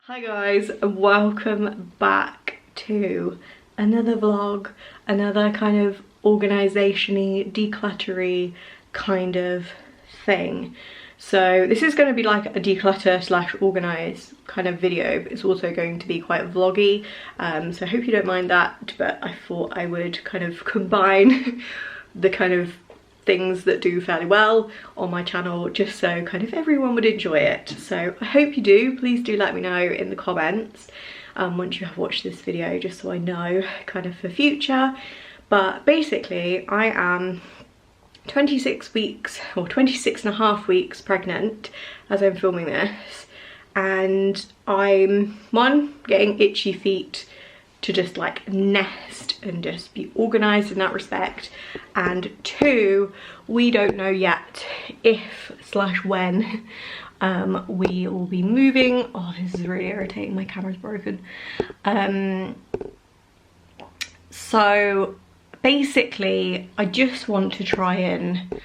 Hi guys, and welcome back to another vlog, another kind of organisation-y, decluttery kind of thing. So this is going to be like a declutter slash organise kind of video, but it's also going to be quite vloggy, so I hope you don't mind that, but I thought I would kind of combine the kind of things that do fairly well on my channel, just so kind of everyone would enjoy it. So I hope you do. Please do let me know in the comments once you have watched this video, just so I know kind of for future. But basically I am 26 weeks or 26 and a half weeks pregnant as I'm filming this, and I'm getting itchy feet to just like nest and just be organised in that respect, and 2, we don't know yet if slash when we will be moving. Oh, this is really irritating, my camera's broken. So basically I just want to try and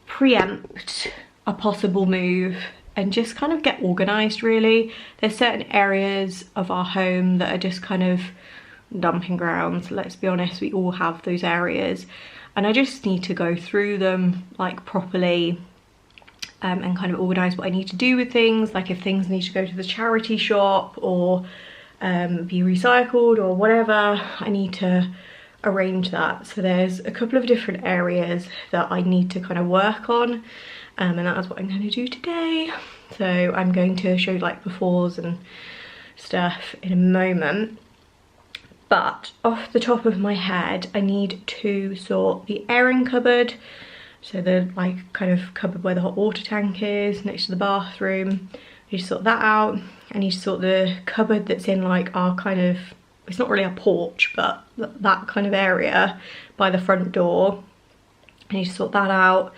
preempt a possible move and just kind of get organised really. There's certain areas of our home that are just kind of dumping grounds, let's be honest, we all have those areas, and I just need to go through them like properly and kind of organise what I need to do with things, like if things need to go to the charity shop or be recycled or whatever, I need to arrange that. So there's a couple of different areas that I need to kind of work on, and that is what I'm going to do today. So I'm going to show you like befores and stuff in a moment, but off the top of my head I need to sort the airing cupboard, so the like kind of cupboard where the hot water tank is next to the bathroom. I need to sort that out. I need to sort the cupboard that's in like our kind of, it's not really a porch, but that kind of area by the front door. I need to sort that out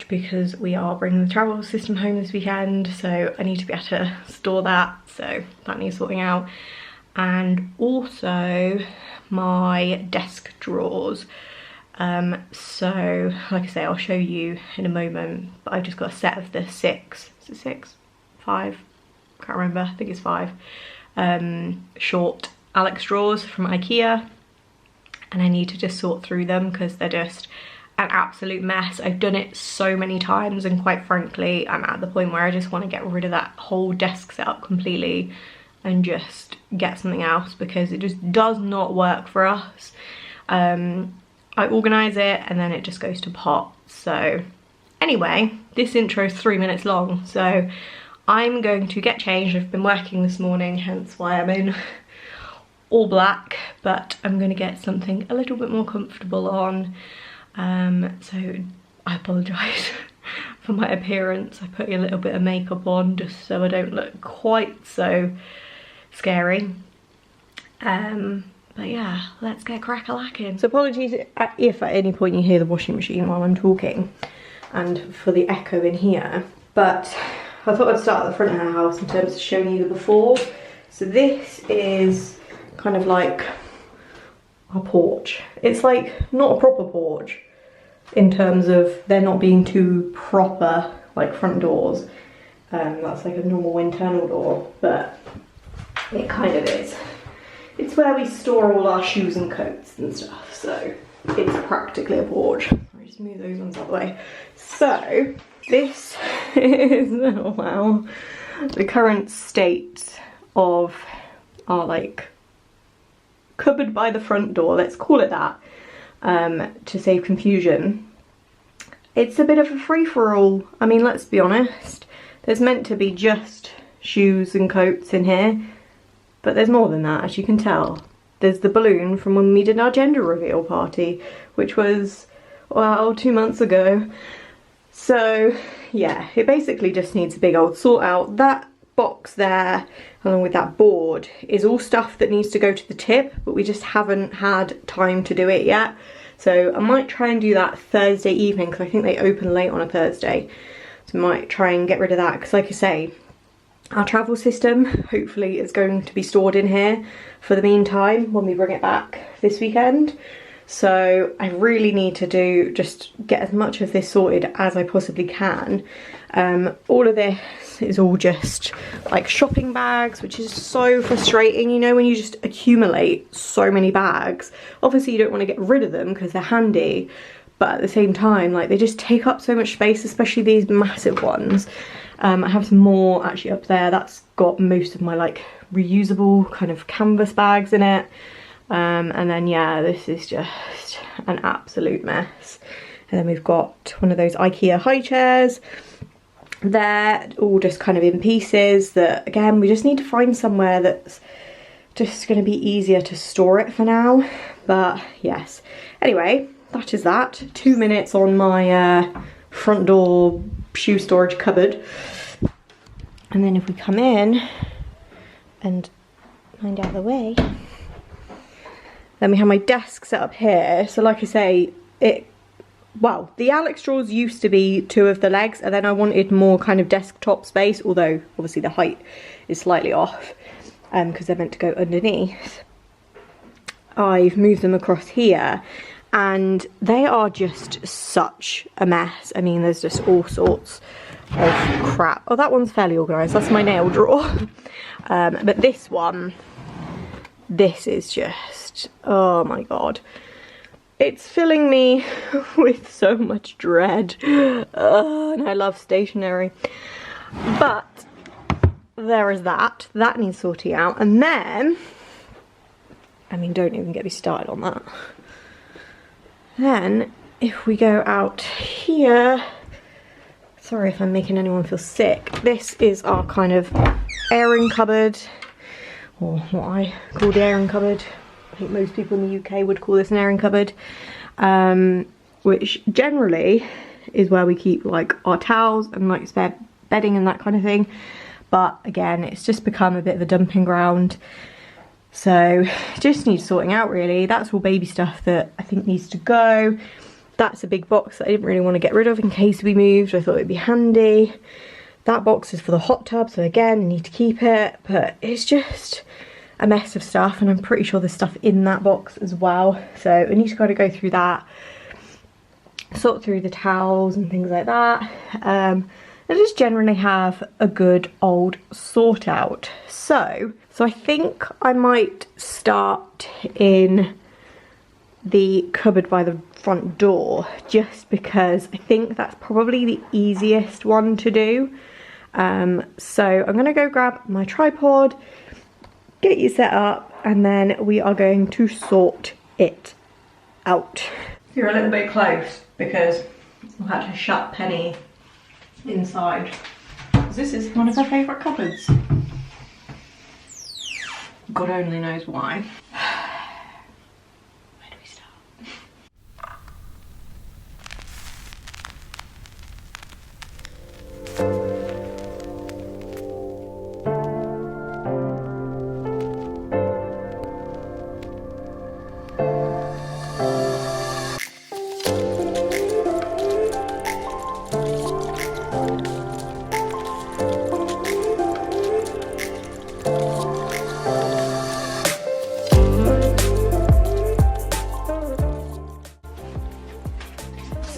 because we are bringing the travel system home this weekend, so I need to be able to store that, so that needs sorting out. And also my desk drawers. So like I say, I'll show you in a moment, but I've just got a set of the 6, is it 6? 5? Can't remember, I think it's 5. Short Alex drawers from IKEA, and I need to just sort through them because they're just an absolute mess. I've done it so many times, and quite frankly I'm at the point where I just want to get rid of that whole desk setup completely and just get something else, because it just does not work for us. I organise it and then it just goes to pot. So anyway, this intro is 3 minutes long, so I'm going to get changed. I've been working this morning, hence why I'm in all black, but I'm going to get something a little bit more comfortable on. So I apologise for my appearance. I put a little bit of makeup on just so I don't look quite so scary. But yeah, let's get crack-a-lacking. So apologies if at any point you hear the washing machine while I'm talking and for the echo in here, but I thought I'd start at the front of the house in terms of showing you the before. So this is kind of like a porch. It's like not a proper porch in terms of there not being two proper like front doors. That's like a normal internal door, but it kind of is. It's where we store all our shoes and coats and stuff, so it's practically a porch. I'll just move those ones out of the way. So this is, oh wow, the current state of our like cupboard by the front door, let's call it that, to save confusion. It's a bit of a free-for-all. I mean, let's be honest, there's meant to be just shoes and coats in here, but there's more than that, as you can tell. There's the balloon from when we did our gender reveal party, which was, well, 2 months ago. So yeah, it basically just needs a big old sort out. That box there, along with that board, is all stuff that needs to go to the tip, but we just haven't had time to do it yet. So I might try and do that Thursday evening, because I think they open late on a Thursday. So I might try and get rid of that, because like I say, our travel system hopefully is going to be stored in here for the meantime when we bring it back this weekend. So I really need to just get as much of this sorted as I possibly can. All of this is all just like shopping bags, which is so frustrating, you know, when you just accumulate so many bags. Obviously you don't want to get rid of them because they're handy, but at the same time, like, they just take up so much space, especially these massive ones. I have some more actually up there. That's got most of my like reusable kind of canvas bags in it. And then yeah, this is just an absolute mess. And then we've got one of those IKEA high chairs. They're all just kind of in pieces that, again, we just need to find somewhere that's just going to be easier to store it for now. But yes, anyway, that is that. 2 minutes on my front door shoe storage cupboard. And then if we come in and mind out of the way, then we have my desk set up here. So like I say, well, the Alex drawers used to be 2 of the legs, and then I wanted more kind of desktop space, although obviously the height is slightly off because they're meant to go underneath. I've moved them across here and they are just such a mess. I mean, there's just all sorts of crap. Oh, that one's fairly organised. That's my nail drawer. But this one, this is just, oh my god. It's filling me with so much dread. And I love stationery. But there is that. That needs sorting out. And then, I mean, don't even get me started on that. Then, if we go out here, sorry if I'm making anyone feel sick. This is our kind of airing cupboard, or what I call the airing cupboard. I think most people in the UK would call this an airing cupboard, which generally is where we keep like our towels and like spare bedding and that kind of thing. But again, it's just become a bit of a dumping ground. So just needs sorting out really. That's all baby stuff that I think needs to go. That's a big box that I didn't really want to get rid of in case we moved. I thought it'd be handy. That box is for the hot tub, so again, I need to keep it. But it's just a mess of stuff, and I'm pretty sure there's stuff in that box as well. So I need to kind of go through that, sort through the towels and things like that. And just generally have a good old sort out. So I think I might start in the cupboard by the front door, just because I think that's probably the easiest one to do. So I'm gonna go grab my tripod, get you set up, and then we are going to sort it out. You're a little bit close because I had to shut Penny inside. This is one of her favourite cupboards. God only knows why. Where do we start?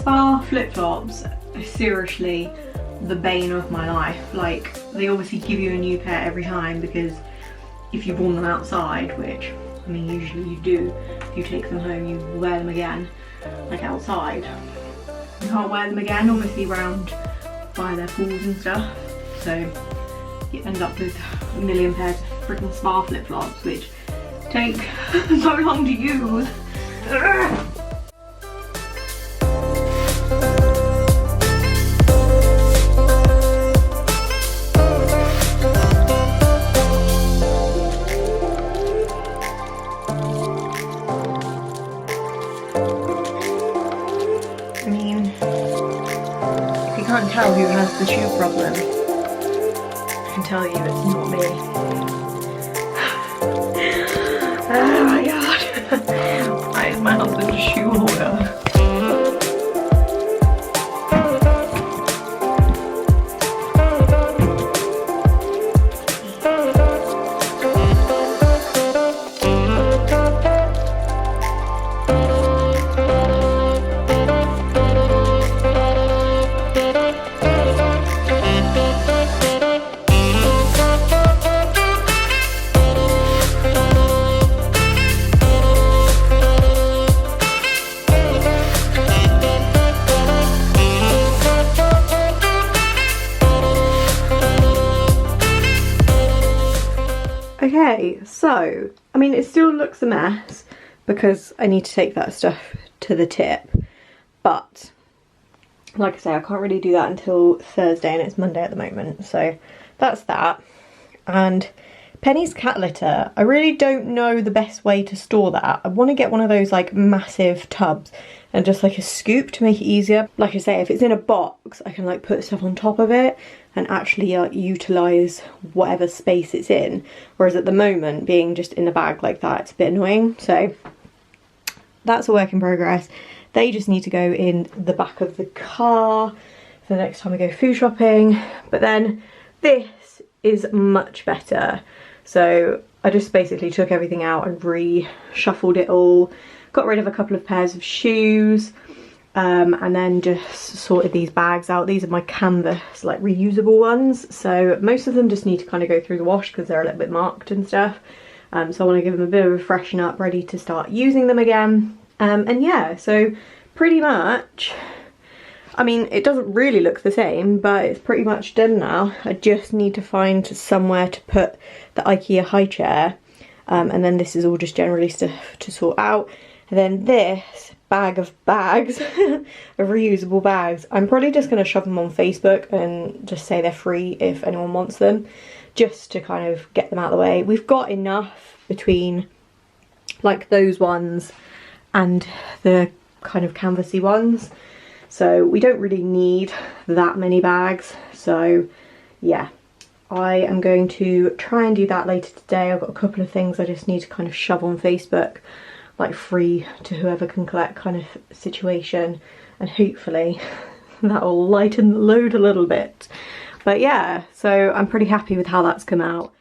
Spa flip-flops are seriously the bane of my life. Like, they obviously give you a new pair every time because if you've worn them outside, which I mean usually you do, if you take them home you wear them again, like outside. You can't wear them again obviously round by their pools and stuff, so you end up with a million pairs of freaking spa flip-flops which take so long to use. I can't tell who has the shoe problem. I can tell you it's not me. Oh my god. Why is my husband a shoe hoarder? Okay, so, I mean, it still looks a mess because I need to take that stuff to the tip, but like I say, I can't really do that until Thursday and it's Monday at the moment, so that's that. And Penny's cat litter, I really don't know the best way to store that. I want to get one of those like massive tubs and just like a scoop to make it easier. Like I say, if it's in a box, I can like put stuff on top of it and actually utilise whatever space it's in. Whereas at the moment, being just in a bag like that, it's a bit annoying. So that's a work in progress. They just need to go in the back of the car for the next time I go food shopping. But then this is much better. So I just basically took everything out and reshuffled it all, got rid of a couple of pairs of shoes, and then just sorted these bags out. These are my canvas, like reusable ones. So most of them just need to kind of go through the wash because they're a little bit marked and stuff. So I want to give them a bit of a freshen up, ready to start using them again. And yeah, so pretty much, I mean, it doesn't really look the same, but it's pretty much done now. I just need to find somewhere to put the IKEA high chair. And then this is all just generally stuff to sort out. And then this bag of bags, of reusable bags, I'm probably just going to shove them on Facebook and just say they're free if anyone wants them, just to kind of get them out of the way. We've got enough between like those ones and the kind of canvassy ones, so we don't really need that many bags. So yeah, I am going to try and do that later today. I've got a couple of things I just need to kind of shove on Facebook, like free to whoever can collect kind of situation, and hopefully that'll lighten the load a little bit. But yeah, so I'm pretty happy with how that's come out.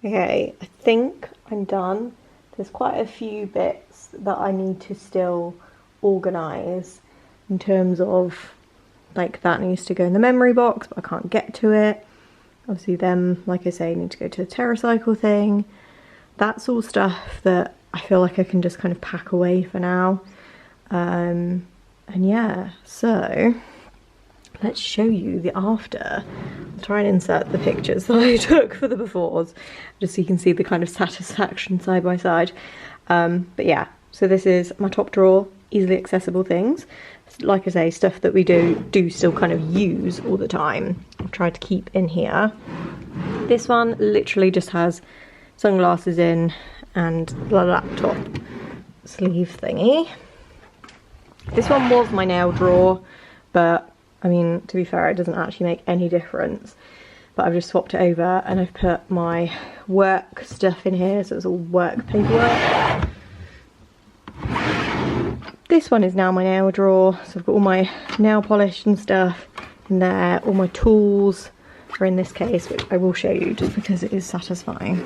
Okay, I think I'm done. There's quite a few bits that I need to still organise in terms of, like, that needs to go in the memory box, but I can't get to it. Obviously them, like I say, need to go to the TerraCycle thing. That's all stuff that I feel like I can just kind of pack away for now. And yeah, so let's show you the after. I'll try and insert the pictures that I took for the befores, just so you can see the kind of satisfaction side by side. But yeah, so this is my top drawer, easily accessible things. Like I say, stuff that we do still kind of use all the time. I'll try to keep in here. This one literally just has sunglasses in and the laptop sleeve thingy. This one was my nail drawer, but I mean, to be fair, it doesn't actually make any difference. But I've just swapped it over and I've put my work stuff in here, so it's all work paperwork. This one is now my nail drawer, so I've got all my nail polish and stuff in there. All my tools are in this case, which I will show you just because it is satisfying.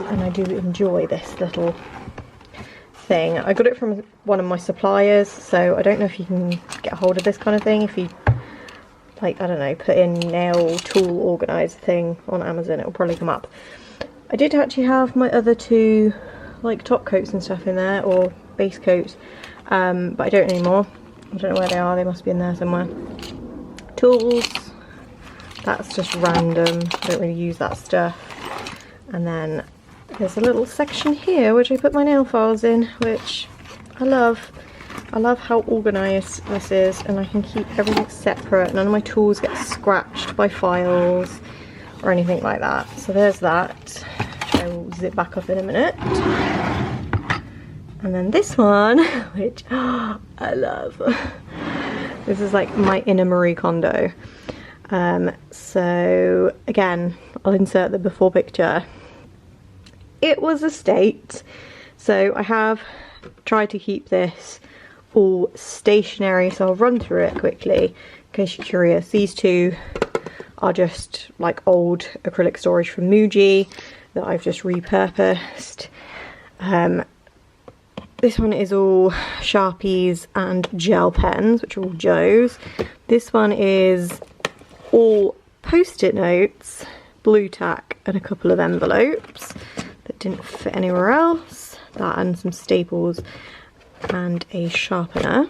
And I do enjoy this little thing. I got it from one of my suppliers, so I don't know if you can get a hold of this kind of thing. If you, like, I don't know, put in nail tool organizer thing on Amazon, it'll probably come up. I did actually have my other two, like, top coats and stuff in there, or base coats, but I don't anymore. I don't know where they are, they must be in there somewhere. Tools, that's just random, I don't really use that stuff. And then there's a little section here which I put my nail files in, which I love. I love how organised this is, and I can keep everything separate. None of my tools get scratched by files or anything like that. So there's that, which I will zip back up in a minute. And then this one, which I love. This is like my inner Marie Kondo. So again, I'll insert the before picture. It was a state, so I have tried to keep this all stationary, so I'll run through it quickly in case you're curious. These two are just like old acrylic storage from Muji that I've just repurposed. This one is all Sharpies and gel pens, which are all Joe's. This one is all post-it notes, blue tack, and a couple of envelopes that didn't fit anywhere else. That and some staples and a sharpener.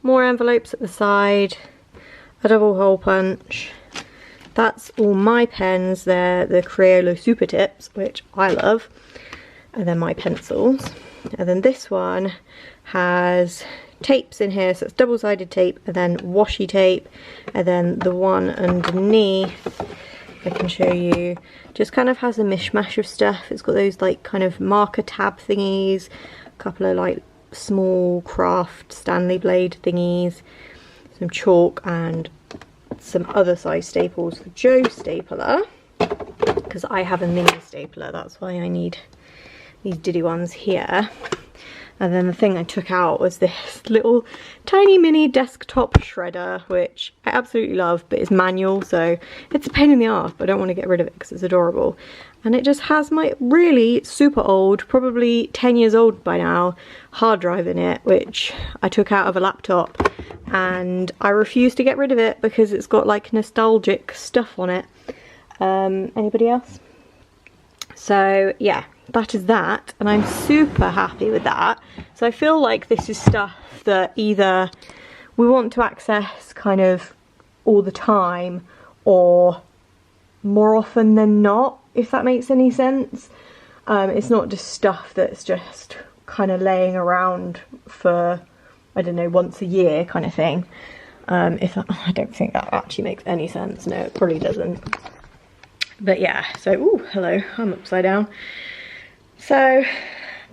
More envelopes at the side, a double hole punch. That's all my pens. They're the Crayola Super Tips, which I love. And then my pencils. And then this one has tapes in here, so it's double-sided tape and then washi tape. And then the one underneath, I can show you, just kind of has a mishmash of stuff. It's got those like kind of marker tab thingies, a couple of like small craft Stanley blade thingies, some chalk and some other size staples for Joe's stapler, because I have a mini stapler, that's why I need these diddy ones here. And then the thing I took out was this little tiny mini desktop shredder, which I absolutely love, but it's manual, so it's a pain in the arse, but I don't want to get rid of it because it's adorable. And it just has my really super old, probably 10 years old by now, hard drive in it, which I took out of a laptop, and I refuse to get rid of it because it's got like nostalgic stuff on it. Anybody else? So yeah, that is that, and I'm super happy with that. So I feel like this is stuff that either we want to access kind of all the time or more often than not, if that makes any sense. It's not just stuff that's just kind of laying around for, I don't know, once a year kind of thing. I don't think that actually makes any sense. No, it probably doesn't. But yeah, so, ooh, hello, I'm upside down. So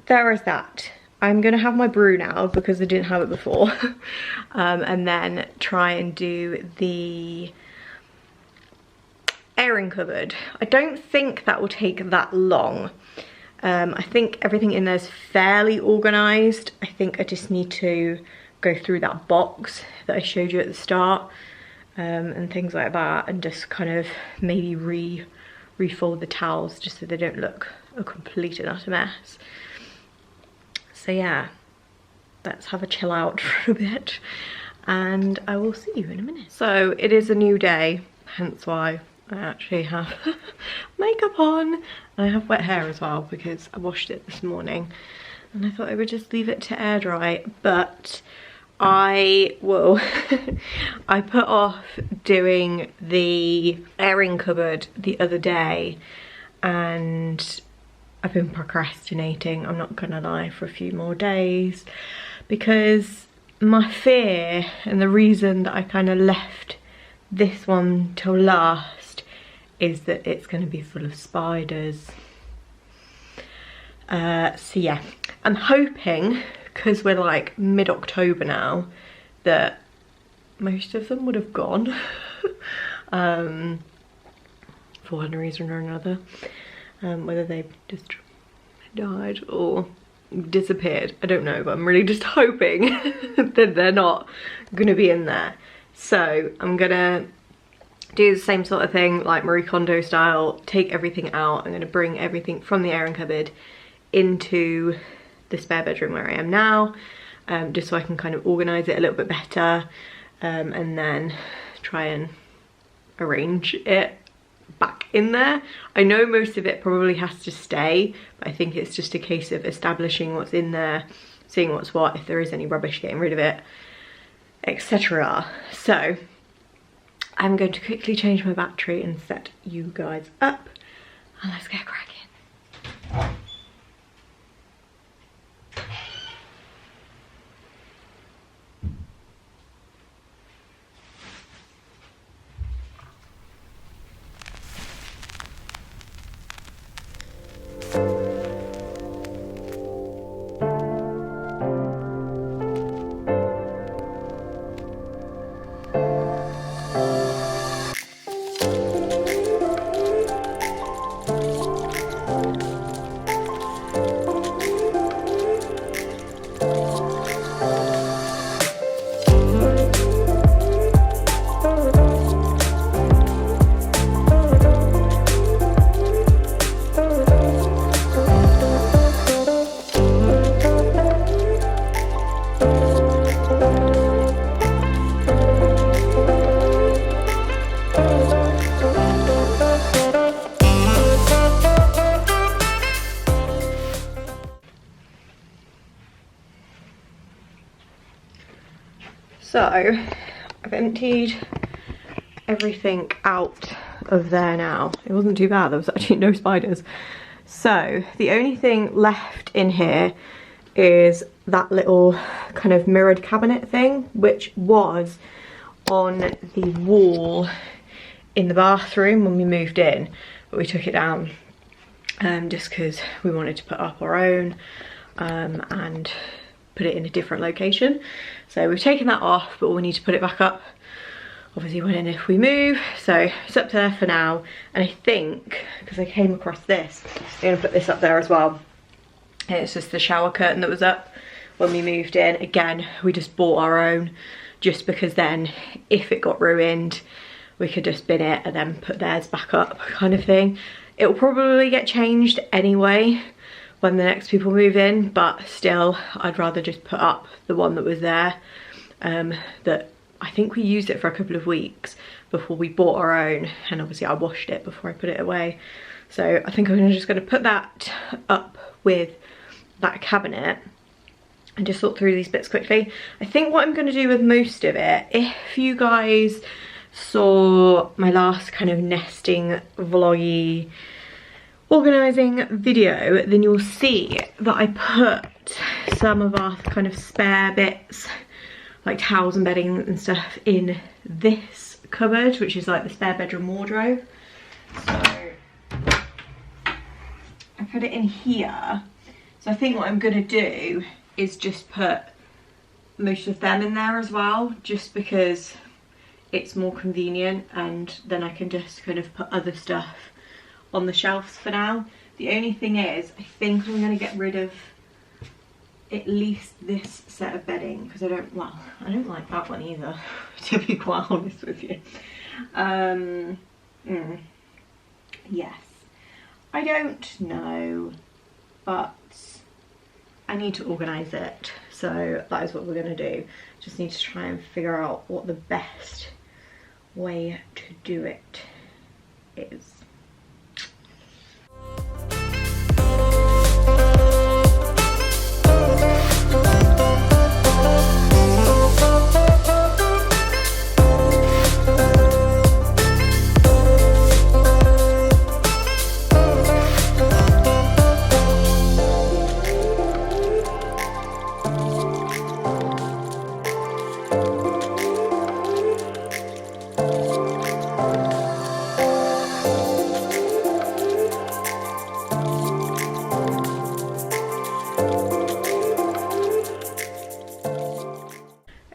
there is that. I'm gonna have my brew now because I didn't have it before. And then try and do the airing cupboard. I don't think that will take that long. I think everything in there is fairly organised. I think I just need to go through that box that I showed you at the start, and things like that, and just kind of maybe refold the towels just so they don't look a complete and utter mess. So yeah, let's have a chill out for a bit and I will see you in a minute. So it is a new day, hence why I actually have makeup on, and I have wet hair as well because I washed it this morning and I thought I would just leave it to air dry, but I will I put off doing the airing cupboard the other day and I've been procrastinating, I'm not gonna lie, for a few more days, because my fear and the reason that I kind of left this one till last is that it's going to be full of spiders. So yeah, I'm hoping, because we're like mid-October now, that most of them would have gone for one reason or another, whether they just died or disappeared, I don't know, but I'm really just hoping that they're not gonna be in there. So I'm gonna do the same sort of thing, like Marie Kondo style, take everything out. I'm gonna bring everything from the airing cupboard into the spare bedroom where I am now, just so I can kind of organise it a little bit better, and then try and arrange it back in there. I know most of it probably has to stay, but I think it's just a case of establishing what's in there, seeing what's what, if there is any rubbish, getting rid of it, etc. So I'm going to quickly change my battery and set you guys up, and let's get cracking. So I've emptied everything out of there now. It wasn't too bad, there was actually no spiders. So the only thing left in here is that little kind of mirrored cabinet thing, which was on the wall in the bathroom when we moved in, but we took it down just because we wanted to put up our own and put it in a different location. So we've taken that off, but we need to put it back up obviously when and if we move. So it's up there for now, and I think because I came across this, I'm gonna put this up there as well. And it's just the shower curtain that was up when we moved in. Again, we just bought our own just because then if it got ruined we could just bin it and then put theirs back up, kind of thing. It will probably get changed anyway when the next people move in, but still I'd rather just put up the one that was there. That I think we used it for a couple of weeks before we bought our own, and obviously I washed it before I put it away. So I think I'm just going to put that up with that cabinet and just sort through these bits quickly. I think what I'm going to do with most of it, if you guys saw my last kind of nesting vloggy organising video, then you'll see that I put some of our kind of spare bits like towels and bedding and stuff in this cupboard, which is like the spare bedroom wardrobe. So I put it in here. So I think what I'm gonna do is just put most of them in there as well, just because it's more convenient, and then I can just kind of put other stuff on the shelves for now. The only thing is, I think I'm going to get rid of at least this set of bedding, because I don't like that one either, to be quite honest with you. Yes, I don't know, but I need to organise it. So that is what we're going to do. Just need to try and figure out what the best way to do it is.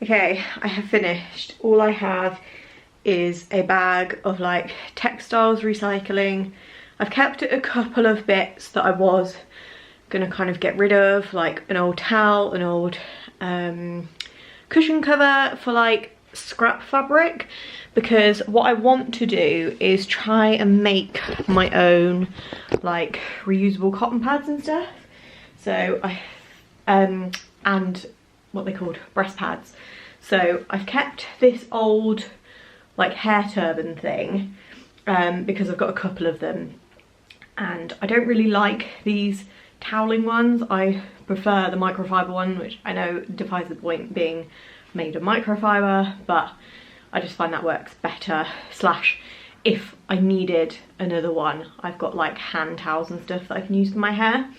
Okay, I have finished. All I have is a bag of like textiles recycling. I've kept a couple of bits that I was gonna kind of get rid of, like an old towel, an old cushion cover for like scrap fabric, because what I want to do is try and make my own like reusable cotton pads and stuff. So I and what they called breast pads. So I've kept this old like hair turban thing because I've got a couple of them, and I don't really like these toweling ones. I prefer the microfiber one, which I know defies the point being made of microfiber, but I just find that works better. Slash, if I needed another one, I've got like hand towels and stuff that I can use for my hair.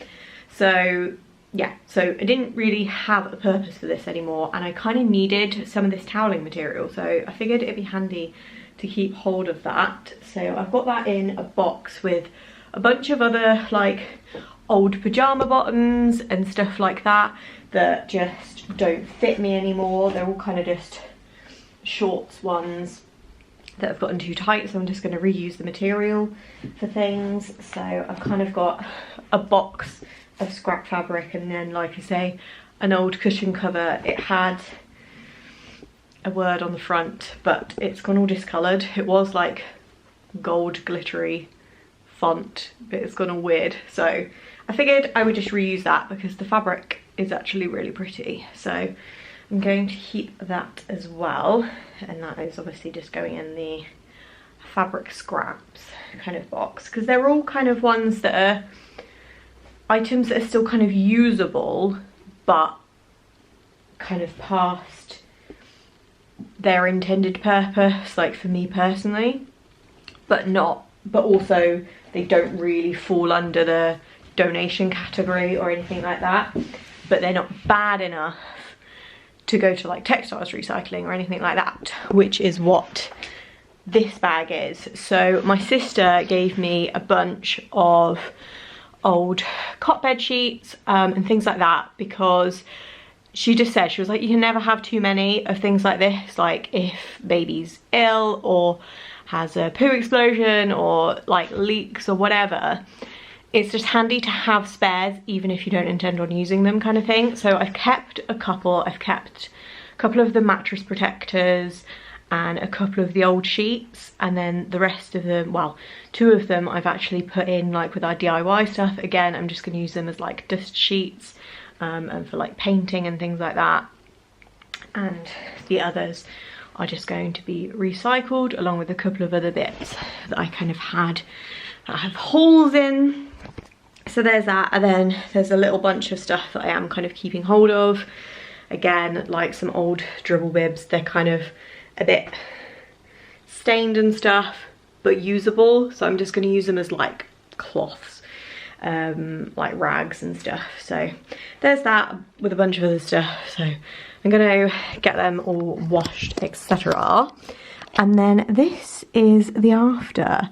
So yeah, so I didn't really have a purpose for this anymore, and I kind of needed some of this toweling material, so I figured it'd be handy to keep hold of that. So I've got that in a box with a bunch of other like old pajama bottoms and stuff like that that just don't fit me anymore. They're all kind of just shorts ones that have gotten too tight, so I'm just going to reuse the material for things. So I've kind of got a box of scrap fabric, and then like I say, an old cushion cover. It had a word on the front, but it's gone all discoloured. It was like gold glittery font, but it's gone all weird, so I figured I would just reuse that because the fabric is actually really pretty. So I'm going to keep that as well, and that is obviously just going in the fabric scraps kind of box, because they're all kind of ones that are items that are still kind of usable but kind of past their intended purpose, like for me personally, but also they don't really fall under the donation category or anything like that, but they're not bad enough to go to like textiles recycling or anything like that, which is what this bag is. So my sister gave me a bunch of old cot bed sheets and things like that, because she just said, she was like, you can never have too many of things like this, like if baby's ill or has a poo explosion or like leaks or whatever, it's just handy to have spares even if you don't intend on using them, kind of thing. So I've kept a couple. I've kept a couple of the mattress protectors and a couple of the old sheets, and then the rest of them, well, 2 of them I've actually put in like with our DIY stuff. Again, I'm just going to use them as like dust sheets and for like painting and things like that, and the others are just going to be recycled, along with a couple of other bits that I kind of had that have holes in. So there's that, and then there's a little bunch of stuff that I am kind of keeping hold of. Again, like some old dribble bibs. They're kind of a bit stained and stuff, but usable, so I'm just going to use them as like cloths, like rags and stuff. So there's that, with a bunch of other stuff. So I'm going to get them all washed, etc. And then this is the after.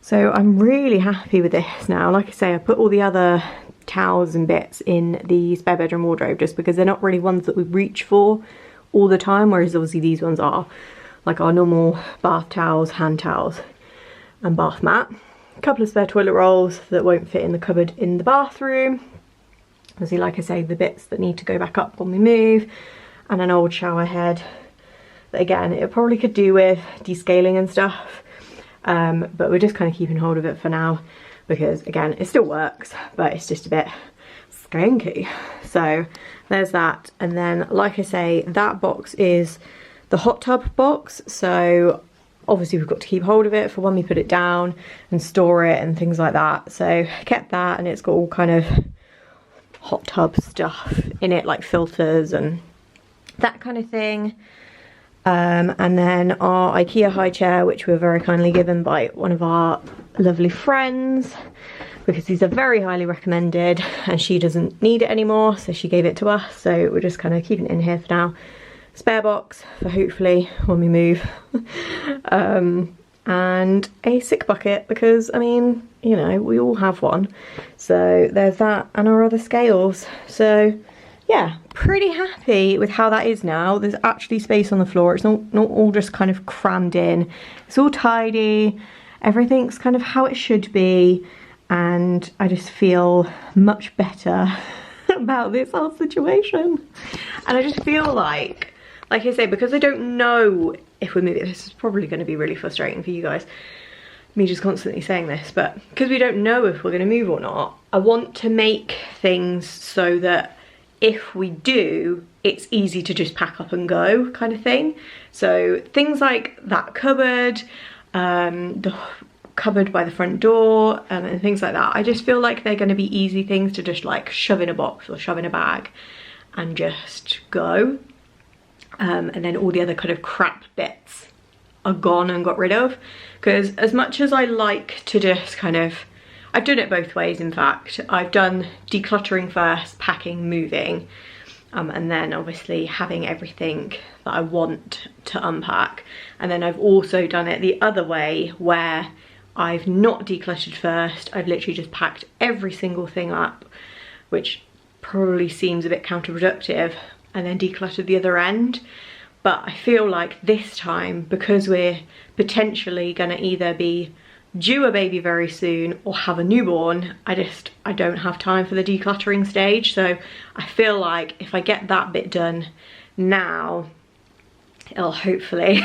So I'm really happy with this now. Like I say, I put all the other towels and bits in the spare bedroom wardrobe just because they're not really ones that we reach for all the time, whereas obviously these ones are, like our normal bath towels, hand towels and bath mat. A couple of spare toilet rolls that won't fit in the cupboard in the bathroom. Obviously, like I say, the bits that need to go back up when we move, and an old shower head that again, it probably could do with descaling and stuff, but we're just kind of keeping hold of it for now because again, it still works, but it's just a bit skanky. So there's that. And then, like I say, that box is the hot tub box. So obviously we've got to keep hold of it for when we put it down and store it and things like that. So kept that, and it's got all kind of hot tub stuff in it, like filters and that kind of thing. And then our IKEA high chair, which we were very kindly given by one of our lovely friends, because these are very highly recommended, and she doesn't need it anymore, so she gave it to us. So we're just kind of keeping it in here for now. Spare box for hopefully when we move. And a sick bucket, because I mean, you know, we all have one. So there's that, and our other scales. So yeah, pretty happy with how that is now. There's actually space on the floor. It's not all just kind of crammed in. It's all tidy. Everything's kind of how it should be. And I just feel much better about this whole situation. And I just feel like I say, because I don't know if we're moving, this is probably going to be really frustrating for you guys, me just constantly saying this, but because we don't know if we're going to move or not, I want to make things so that if we do, it's easy to just pack up and go kind of thing. So things like that cupboard, the cupboard by the front door, and things like that, I just feel like they're going to be easy things to just like shove in a box or shove in a bag and just go. And then all the other kind of crap bits are gone and got rid of. Because as much as I like to just kind of, I've done it both ways in fact. I've done decluttering first, packing, moving, and then obviously having everything that I want to unpack. And then I've also done it the other way, where I've not decluttered first. I've literally just packed every single thing up, which probably seems a bit counterproductive, and then decluttered the other end. But I feel like this time, because we're potentially gonna either be due a baby very soon or have a newborn, I don't have time for the decluttering stage. So I feel like if I get that bit done now, it'll hopefully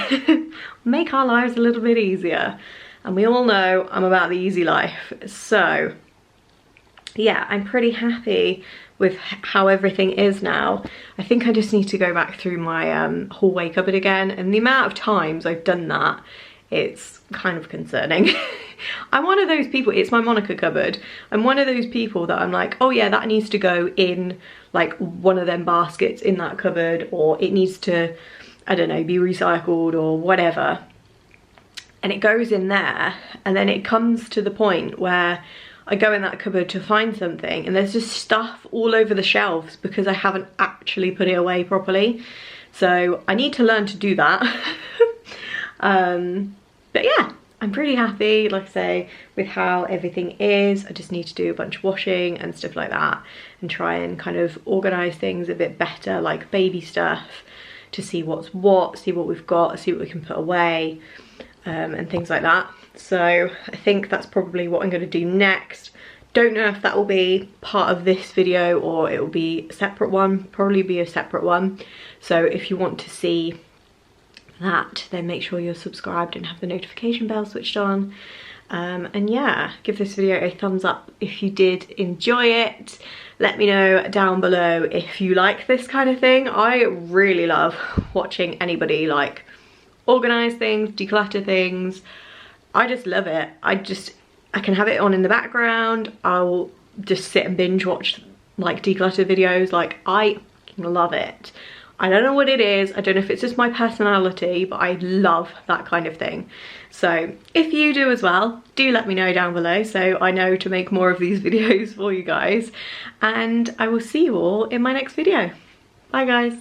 make our lives a little bit easier. And we all know I'm about the easy life. So yeah, I'm pretty happy with how everything is now. I think I just need to go back through my hallway cupboard again, and the amount of times I've done that, it's kind of concerning. I'm one of those people, it's my Monica cupboard, I'm one of those people that I'm like, oh yeah, that needs to go in like one of them baskets in that cupboard, or it needs to, I don't know, be recycled or whatever. And it goes in there, and then it comes to the point where I go in that cupboard to find something and there's just stuff all over the shelves because I haven't actually put it away properly. So I need to learn to do that. But yeah, I'm pretty happy, like I say, with how everything is. I just need to do a bunch of washing and stuff like that, and try and kind of organise things a bit better, like baby stuff, to see what's what, see what we've got, see what we can put away, and things like that. So I think that's probably what I'm going to do next. Don't know if that will be part of this video or it will be a separate one, probably be a separate one. So if you want to see that, then make sure you're subscribed and have the notification bell switched on. And yeah, give this video a thumbs up if you did enjoy it. Let me know down below if you like this kind of thing. I really love watching anybody like organise things, declutter things. I just love it. I can have it on in the background. I'll just sit and binge watch like declutter videos. Like, I love it. I don't know what it is. I don't know if it's just my personality, but I love that kind of thing. So if you do as well, do let me know down below so I know to make more of these videos for you guys. And I will see you all in my next video. Bye guys.